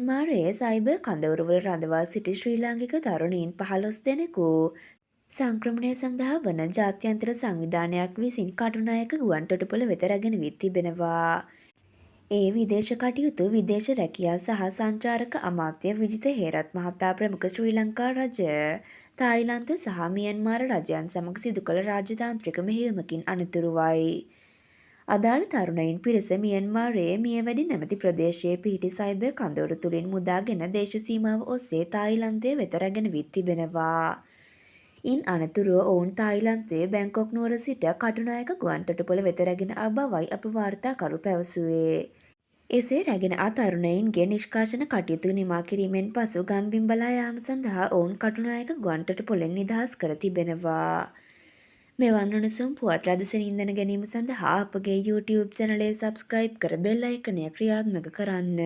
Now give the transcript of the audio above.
මියන්මාරයේ cyber කඳවුරුවල රඳවා සිටි ශ්‍රී ලාංකික තරුණීන් 15 දෙනෙකු සංක්‍රමණය සඳහා වන ජාත්‍යන්තර සංවිධානයක් විසින් කටුනායක ගුවන්තොටුපොළ වෙත රැගෙන වී තිබෙනවා. ඒ විදේශ කටයුතු විදේශ රැකියා සහ සංචාරක අමාත්‍ය විජිත හේරත් මහතා ප්‍රමුඛ ශ්‍රී ලංකා රජය, තායිලන්ත සහ මියන්මාර රජයන් සමග සිදු කළ රාජතාන්ත්‍රික මෙහෙයුමකින් අනතුරුවයි. අදාළ තරුණයින් පිරිස මියන්මාරයේ මියවැඩි නැමැති ප්‍රදේශයේ පිහිටි සයිබර් කඳවුරු තුළින් මුදාගෙන දේශ සීමාව ඔස්සේ තායිලන්තය වෙත රැගෙන වී තිබෙනවා. ඉන් අනතුරුව ඔවුන් තායිලන්තයේ බැංකොක් නුවර සිට කටුනායක ගුවන්තොටුපොළ වෙත රැගෙන ආ බවයි අප වාර්තාකරු පැවසුවේ. එසේ රැගෙන ආ තරුණයින්ගේ නිෂ්කාශන කටයුතු නිමා කිරීමෙන් පසු ගම්බිම් බලා යාම සඳහා ඔවුන් කටුනායක ගුවන්තොටුපොළෙන් නිදහස් කර තිබෙනවා. මෙවන් උණුසුම් පුවත් රදසනින් දැන ගැනීම සඳහා අපගේ YouTube චැනලය සබස්ක්‍රයිබ් කර බෙල් අයිකනය ක්‍රියාත්මක කරන්න.